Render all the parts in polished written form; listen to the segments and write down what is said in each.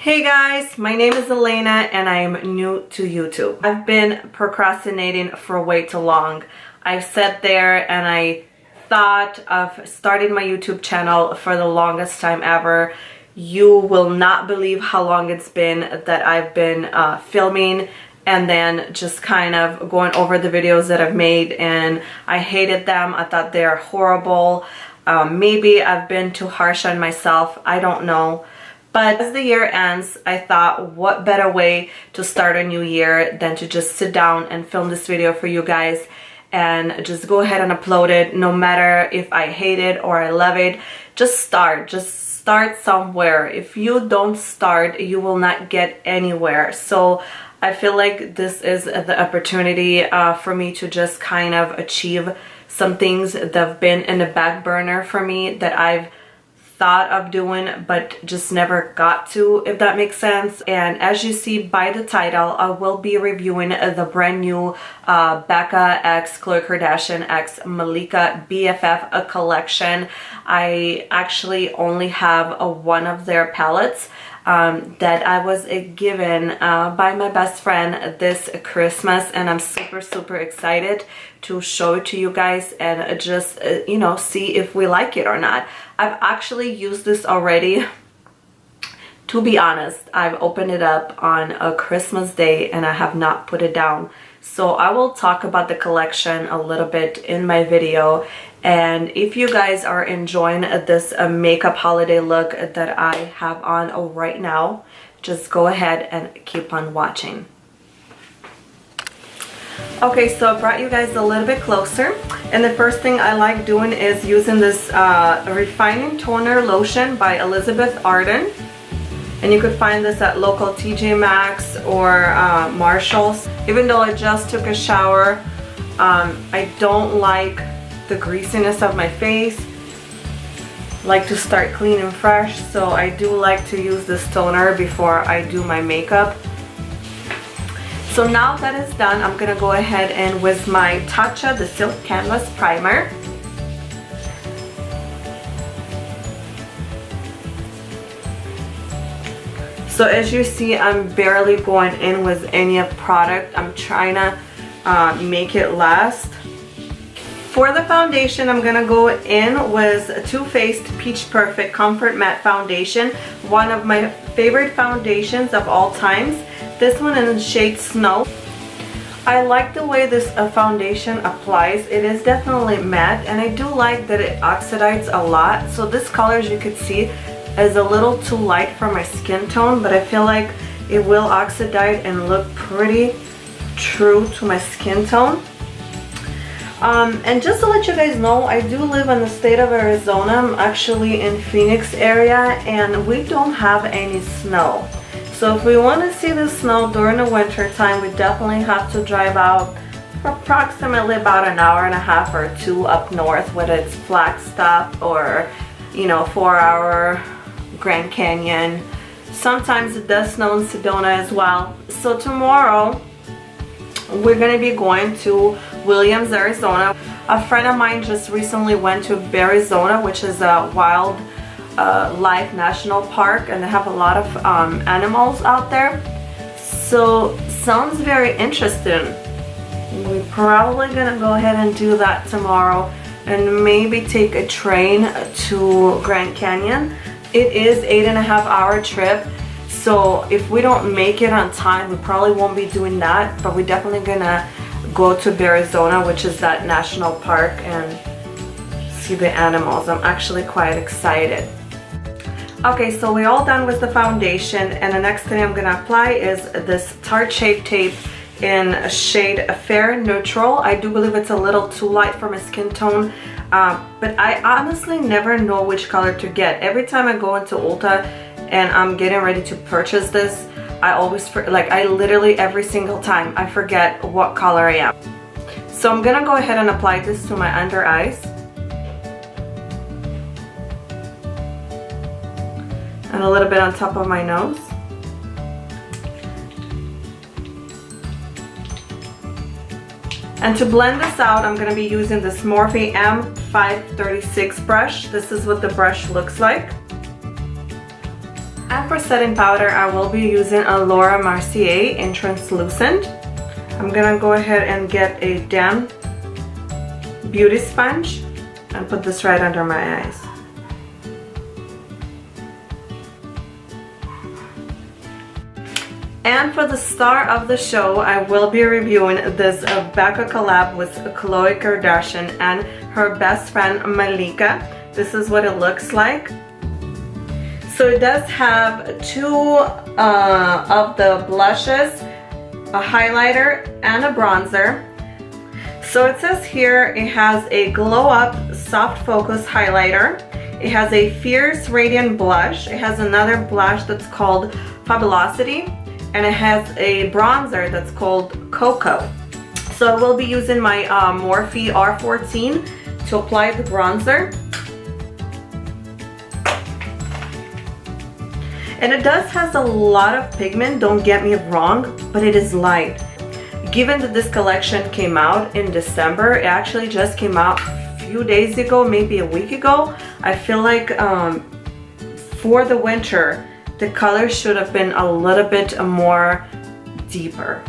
Hey guys, my name is Elena and I am new to YouTube. I've been procrastinating for way too long. I've sat there and I thought of starting my YouTube channel for the longest time ever. You will not believe how long it's been that I've been filming and then just kind of going over the videos that I've made, and I hated them. I thought they're horrible. Maybe I've been too harsh on myself. I don't know. But as the year ends, I thought what better way to start a new year than to just sit down and film this video for you guys and just go ahead and upload it. No matter if I hate it or I love it, just start somewhere. If you don't start, you will not get anywhere. So I feel like this is the opportunity for me to just kind of achieve some things that have been in the back burner for me that I've thought of doing but just never got to, if that makes sense. And as you see by the title, I will be reviewing the brand new Becca x Khloe Kardashian x Malika BFF collection. I actually only have one of their palettes that I was given by my best friend this Christmas, and I'm super excited to show it to you guys and just you know, see if we like it or not. I've actually used this already. To be honest, I've opened it up on a Christmas day and I have not put it down. So I will talk about the collection a little bit in my video. And if you guys are enjoying this makeup holiday look that I have on right now, just go ahead and keep on watching. Okay, so I brought you guys a little bit closer, and the first thing I like doing is using this refining toner lotion by Elizabeth Arden, and you could find this at local TJ Maxx or Marshall's. Even though I just took a shower, I don't like the greasiness of my face. I like to start clean and fresh, so I do like to use this toner before I do my makeup. So now that is done, I'm gonna go ahead and with my Tatcha, the Silk Canvas primer. So as you see, I'm barely going in with any of product. I'm trying to make it last. For the foundation, I'm gonna go in with Too Faced Peach Perfect Comfort Matte Foundation, one of my favorite foundations of all times. This one in the shade Snow. I like the way this foundation applies. It is definitely matte, and I do like that it oxidizes a lot. So this color, as you can see, is a little too light for my skin tone, but I feel like it will oxidize and look pretty true to my skin tone. And just to let you guys know, I do live in the state of Arizona. I'm actually in Phoenix area, and we don't have any snow. So if we want to see the snow during the winter time, we definitely have to drive out for approximately about an hour and a half or two up north, whether it's Flagstaff or, you know, 4-hour Grand Canyon. Sometimes it does snow in Sedona as well. So tomorrow we're going to be going to Williams, Arizona. A friend of mine just recently went to Arizona, which is a wild life national park, and they have a lot of animals out there. So sounds very interesting. We're probably gonna go ahead and do that tomorrow and maybe take a train to Grand Canyon. It is 8.5-hour trip, so if we don't make it on time, we probably won't be doing that, but we're definitely gonna go to Arizona, which is that national park, and see the animals. I'm actually quite excited. Okay, so we're all done with the foundation, and the next thing I'm gonna apply is this Tarte Shape Tape in shade Fair Neutral. I do believe it's a little too light for my skin tone, but I honestly never know which color to get. Every time I go into Ulta and I'm getting ready to purchase this, I always, I literally every single time I forget what color I am. So I'm gonna go ahead and apply this to my under eyes. And a little bit on top of my nose. And to blend this out, I'm going to be using this Morphe M536 brush. This is what the brush looks like. And for setting powder, I will be using a Laura Mercier in translucent. I'm gonna go ahead and get a damp beauty sponge and put this right under my eyes. And for the star of the show, I will be reviewing this Becca collab with Khloe Kardashian and her best friend Malika. This is what it looks like. So it does have two of the blushes, a highlighter and a bronzer. So it says here it has a glow up soft focus highlighter. It has a fierce radiant blush. It has another blush that's called Fabulosity. And it has a bronzer that's called Cocoa. So I will be using my Morphe R14 to apply the bronzer. And it does has a lot of pigment, don't get me wrong, but it is light. Given that this collection came out in December, it actually just came out a few days ago, maybe a week ago. I feel like for the winter, the color should have been a little bit more deeper.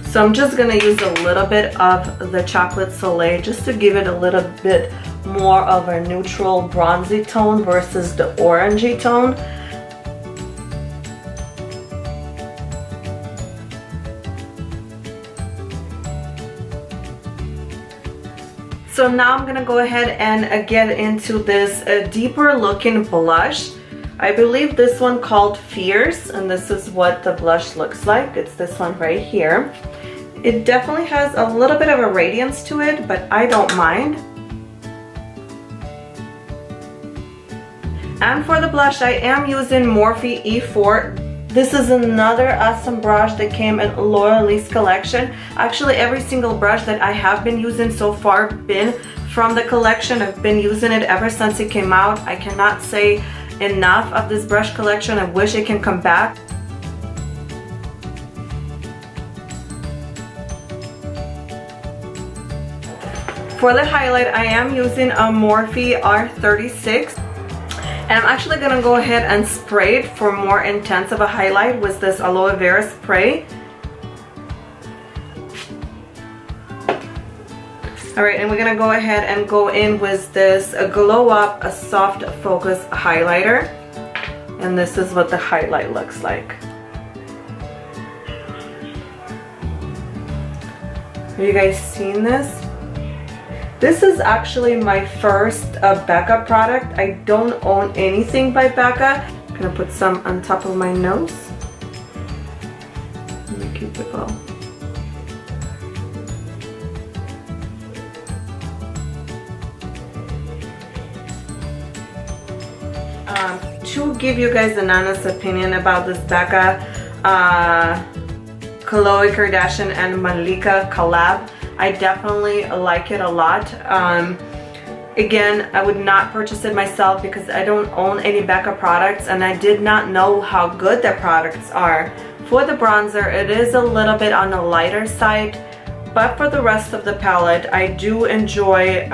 So I'm just gonna use a little bit of the chocolate soulet just to give it a little bit more of a neutral bronzy tone versus the orangey tone. So now I'm gonna go ahead and get into this deeper looking blush. I believe this one called Fierce, and this is what the blush looks like. It's this one right here. It definitely has a little bit of a radiance to it, but I don't mind. And for the blush, I am using Morphe E4. This is another awesome brush that came in Laura Lee's collection. Actually, every single brush that I have been using so far been from the collection. I've been using it ever since it came out. I cannot say enough of this brush collection. I wish it can come back. For the highlight, I am using a Morphe R36. And I'm actually gonna go ahead and spray it for more intense of a highlight with this aloe vera spray. Alright, and we're gonna go ahead and go in with this Glow Up a Soft Focus Highlighter. And this is what the highlight looks like. Have you guys seen this? This is actually my first Becca product. I don't own anything by Becca. I'm gonna put some on top of my nose. Let me keep it low. To give you guys an honest opinion about this Becca Khloe Kardashian and Malika collab, I definitely like it a lot. Again, I would not purchase it myself because I don't own any Becca products and I did not know how good their products are. For the bronzer, it is a little bit on the lighter side, but for the rest of the palette, I do enjoy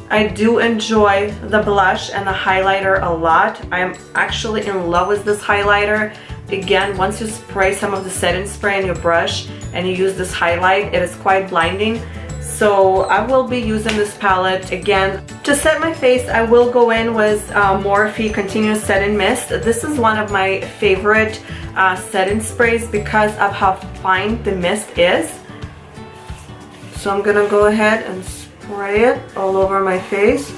the blush and the highlighter a lot. I'm actually in love with this highlighter. Again, once you spray some of the setting spray in your brush and you use this highlight, it is quite blinding. So I will be using this palette again. To set my face, I will go in with Morphe Continuous Setting Mist. This is one of my favorite setting sprays because of how fine the mist is. So I'm gonna go ahead and spray it all over my face.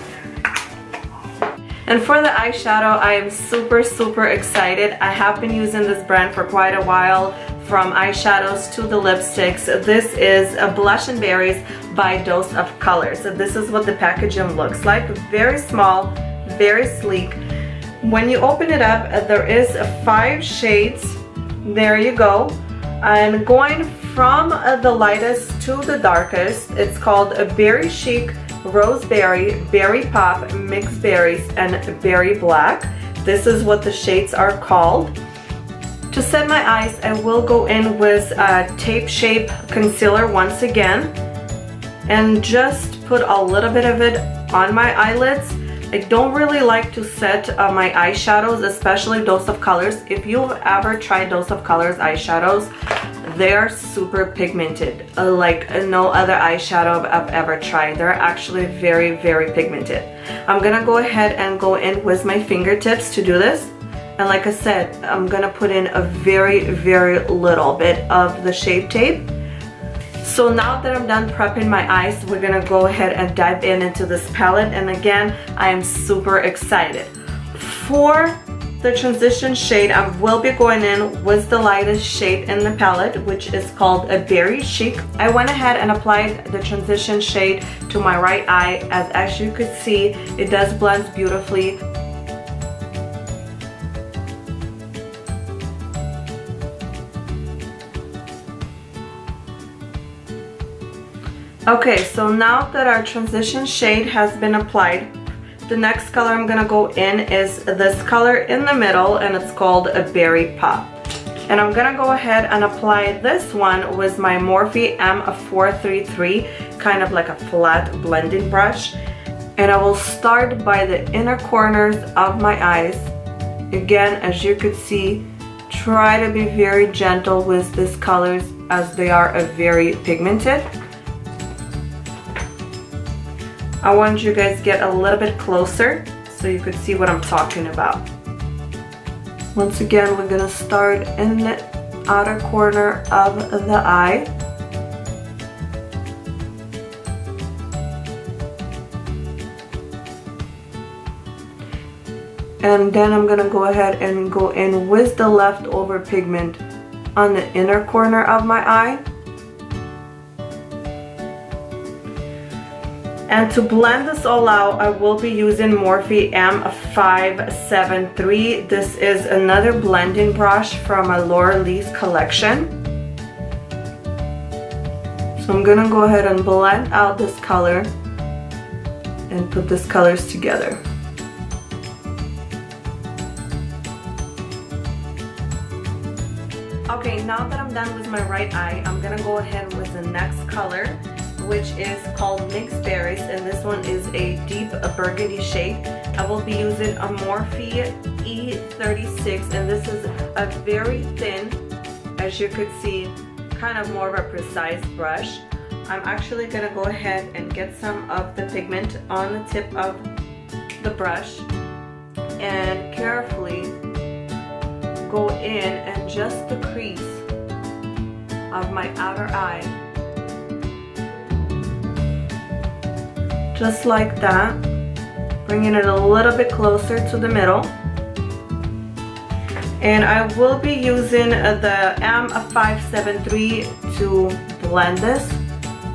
And for the eyeshadow, I am super excited. I have been using this brand for quite a while, from eyeshadows to the lipsticks. This is a Blush and Berries by Dose of Colors. So this is what the packaging looks like. Very small, very sleek. When you open it up, there is 5 shades. There you go. I'm going from the lightest to the darkest. It's called a Berry Chic, Roseberry, Berry Pop, Mixed Berries, and Berry Black. This is what the shades are called. To set my eyes, I will go in with Tape Shape Concealer once again and just put a little bit of it on my eyelids. I don't really like to set my eyeshadows, especially Dose of Colors. If you've ever tried Dose of Colors eyeshadows, they are super pigmented, like no other eyeshadow I've ever tried. They're actually very, very pigmented. I'm gonna go ahead and go in with my fingertips to do this. And like I said, I'm gonna put in a very, very little bit of the Shape Tape. So now that I'm done prepping my eyes, we're gonna go ahead and dive into this palette. And again, I am super excited. For the transition shade, I will be going in with the lightest shade in the palette, which is called a Berry Chic. I went ahead and applied the transition shade to my right eye. As you could see, it does blend beautifully. Okay, so now that our transition shade has been applied, the next color I'm gonna go in is this color in the middle, and it's called a Berry Pop. And I'm gonna go ahead and apply this one with my Morphe M433, kind of like a flat blending brush. And I will start by the inner corners of my eyes. Again, as you could see, try to be very gentle with these colors as they are very pigmented. I want you guys to get a little bit closer so you could see what I'm talking about. Once again, we're gonna start in the outer corner of the eye. And then I'm gonna go ahead and go in with the leftover pigment on the inner corner of my eye. And to blend this all out, I will be using Morphe M573. This is another blending brush from a Laura Lee's collection. So I'm gonna go ahead and blend out this color and put these colors together. Okay, now that I'm done with my right eye, I'm gonna go ahead with the next color, which is called Mixed Berries, and this one is a deep burgundy shade. I will be using a Morphe E36, and this is a very thin, as you could see, kind of more of a precise brush. I'm actually gonna go ahead and get some of the pigment on the tip of the brush and carefully go in and just the crease of my outer eye. Just like that, bringing it a little bit closer to the middle. And I will be using the M573 to blend this,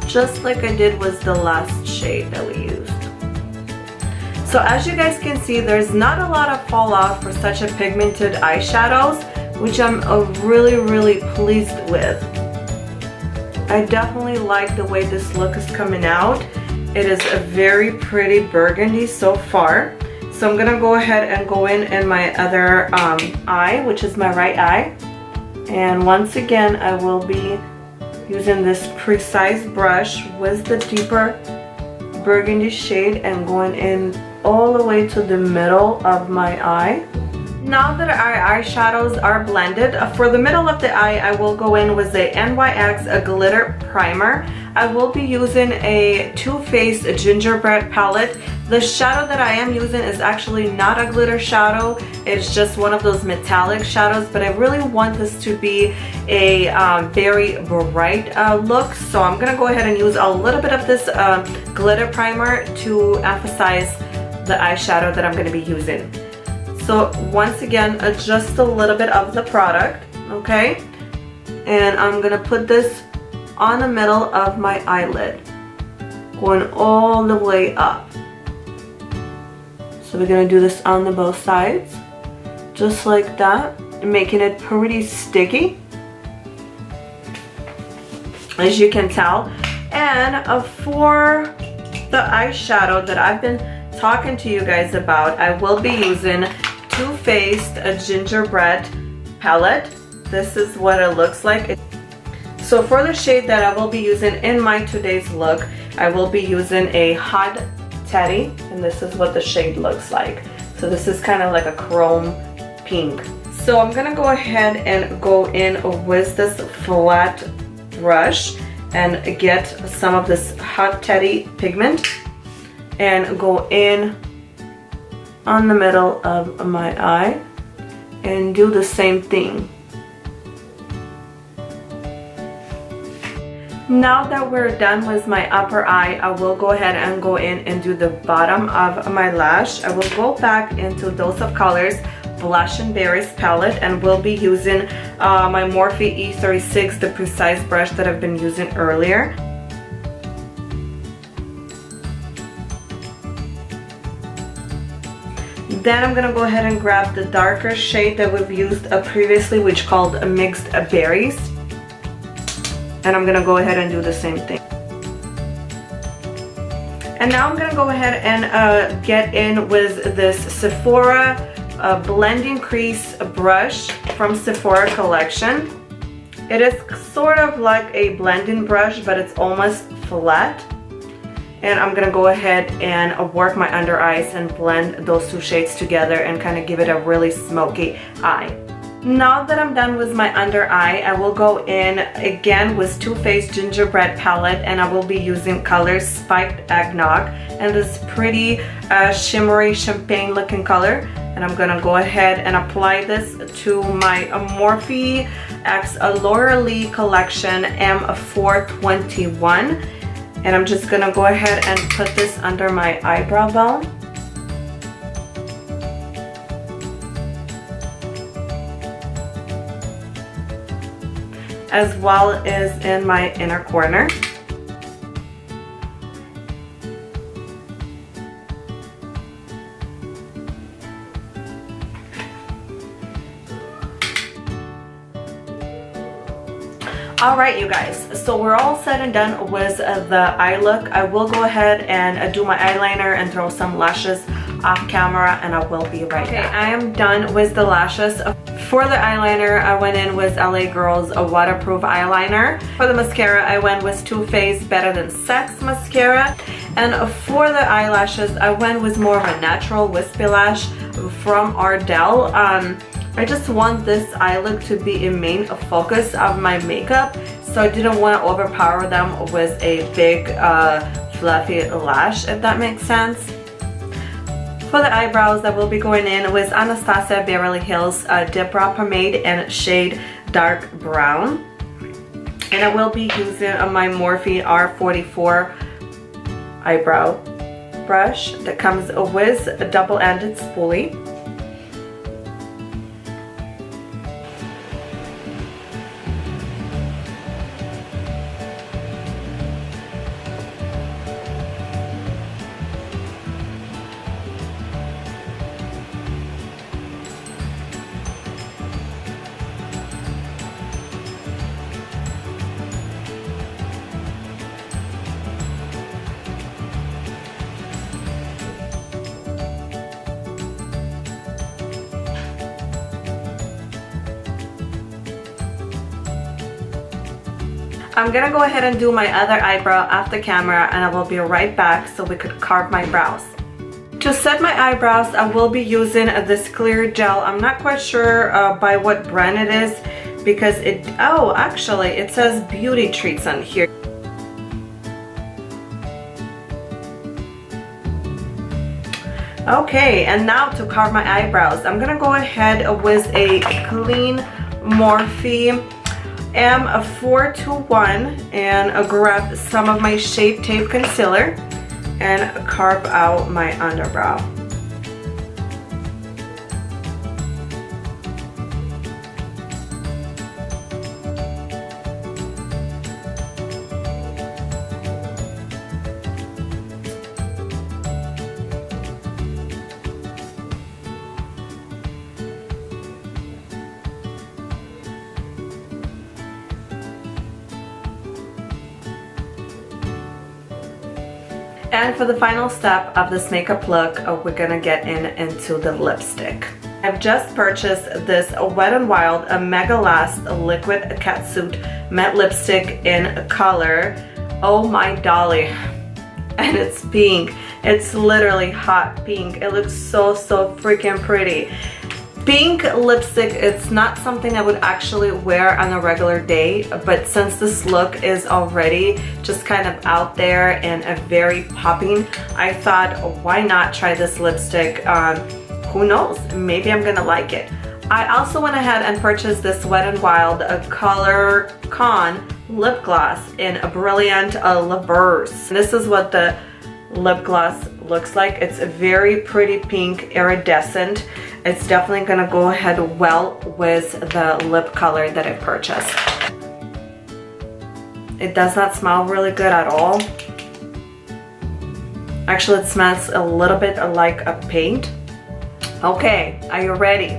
just like I did with the last shade that we used. So as you guys can see, there's not a lot of fallout for such a pigmented eyeshadows, which I'm really, really pleased with. I definitely like the way this look is coming out. It is a very pretty burgundy so far. So I'm gonna go ahead and go in my other eye, which is my right eye. And once again, I will be using this precise brush with the deeper burgundy shade and going in all the way to the middle of my eye. Now that our eyeshadows are blended, for the middle of the eye, I will go in with the NYX Glitter Primer. I will be using a Too Faced Gingerbread palette. The shadow that I am using is actually not a glitter shadow. It's just one of those metallic shadows, but I really want this to be a very bright look. So I'm gonna go ahead and use a little bit of this glitter primer to emphasize the eyeshadow that I'm gonna be using. So once again, just a little bit of the product, okay? And I'm gonna put this on the middle of my eyelid, going all the way up. So we're gonna do this on the both sides, just like that, making it pretty sticky. as you can tell. And for the eyeshadow that I've been talking to you guys about, I will be using Too Faced Gingerbread palette. This is what it looks like. So for the shade that I will be using in my today's look, I will be using a Hot Teddy, and this is what the shade looks like. So this is kind of like a chrome pink. So I'm gonna go ahead and go in with this flat brush and get some of this Hot Teddy pigment and go in on the middle of my eye and do the same thing. Now that we're done with my upper eye, I will go ahead and go in and do the bottom of my lash. I will go back into Dose of Colors Blush and Berries palette, and we'll be using my Morphe E36, the precise brush that I've been using earlier. Then I'm gonna go ahead and grab the darker shade that we've used previously, which called Mixed Berries. And I'm gonna go ahead and do the same thing. And now I'm gonna go ahead and get in with this Sephora blending crease brush from Sephora collection. It is sort of like a blending brush, but it's almost flat. And I'm gonna go ahead and work my under eyes and blend those two shades together and kind of give it a really smoky eye. Now that I'm done with my under eye, I will go in again with Too Faced Gingerbread palette, and I will be using color Spiked Eggnog and this pretty shimmery champagne looking color. And I'm gonna go ahead and apply this to my Morphe X Laura Lee collection M421. And I'm just gonna go ahead and put this under my eyebrow bone. As well as in my inner corner. Alright you guys, so we're all said and done with the eye look. I will go ahead and do my eyeliner and throw some lashes off camera, and I will be right back. Okay, I am done with the lashes. For the eyeliner, I went in with LA Girl's a waterproof eyeliner. For the mascara, I went with Too Faced Better Than Sex mascara. And for the eyelashes, I went with more of a natural wispy lash from Ardell. I just want this eye look to be a main focus of my makeup, so I didn't want to overpower them with a big fluffy lash, if that makes sense. For the eyebrows, I will be going in with Anastasia Beverly Hills Dip Brow Pomade and shade Dark Brown. And I will be using my Morphe R44 eyebrow brush that comes with a double-ended spoolie. I'm gonna go ahead and do my other eyebrow off the camera, and I will be right back so we could carve my brows. To set my eyebrows, I will be using this clear gel. I'm not quite sure by what brand it is because actually it says Beauty Treats on here. Okay, and now to carve my eyebrows, I'm gonna go ahead with a clean Morphe M421 and grab some of my Shape Tape concealer and carve out my underbrow. And for the final step of this makeup look, we're gonna get into the lipstick. I've just purchased this Wet n Wild Mega Last Liquid Catsuit Matte Lipstick in color Oh My Dolly. And it's pink. It's literally hot pink. It looks so freaking pretty. Pink lipstick, it's not something I would actually wear on a regular day, but since this look is already just kind of out there and very popping, I thought, why not try this lipstick? Who knows, maybe I'm gonna like it. I also went ahead and purchased this Wet n Wild Color Con lip gloss in a brilliant Laverse. This is what the lip gloss looks like. It's a very pretty pink, iridescent. It's definitely gonna go ahead well with the lip color that I purchased. It does not smell really good at all. Actually, it smells a little bit like a paint. Okay, are you ready?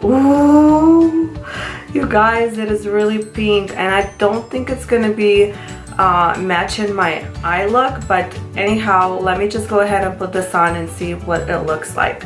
Ooh, you guys, it is really pink, and I don't think it's gonna be matching my eye look, but anyhow, let me just go ahead and put this on and see what it looks like.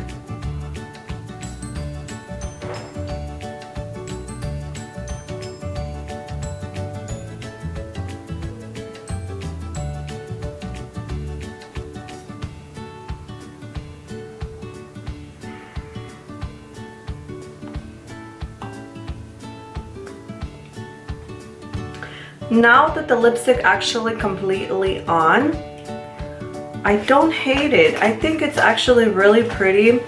Now that the lipstick actually completely on, I don't hate it. I think it's actually really pretty.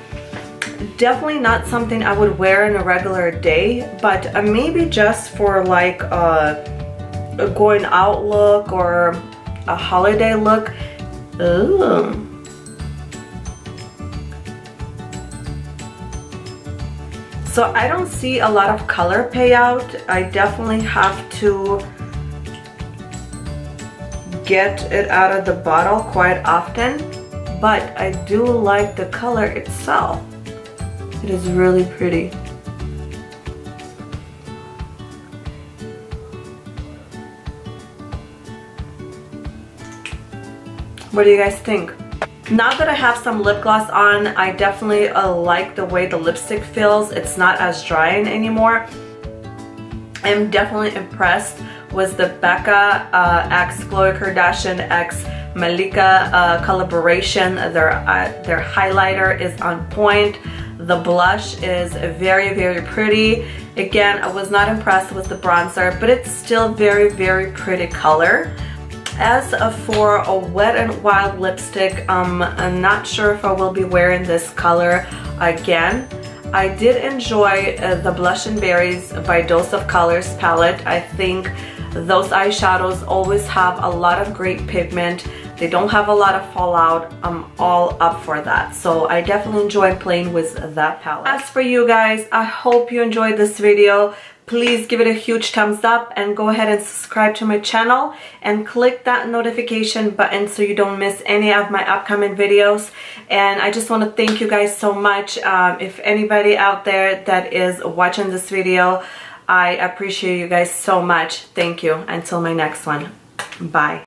Definitely not something I would wear in a regular day, but maybe just for like a going out look or a holiday look. Ooh. So I don't see a lot of color payout. I definitely have to get it out of the bottle quite often, but I do like the color itself. It is really pretty. What do you guys think? Now that I have some lip gloss on, I definitely like the way the lipstick feels. It's not as drying anymore. I'm definitely impressed with the Becca x Khloe Kardashian x Malika collaboration. Their highlighter is on point. The blush is very pretty. Again, I was not impressed with the bronzer, but it's still very pretty color. As for a Wet n Wild lipstick, I'm not sure if I will be wearing this color again. I did enjoy the Blush and Berries by Dose of Colors palette. I think those eyeshadows always have a lot of great pigment. They don't have a lot of fallout. I'm all up for that. So I definitely enjoy playing with that palette. As for you guys, I hope you enjoyed this video. Please give it a huge thumbs up and go ahead and subscribe to my channel and click that notification button so you don't miss any of my upcoming videos. And I just want to thank you guys so much. If anybody out there that is watching this video, I appreciate you guys so much. Thank you. Until my next one. Bye.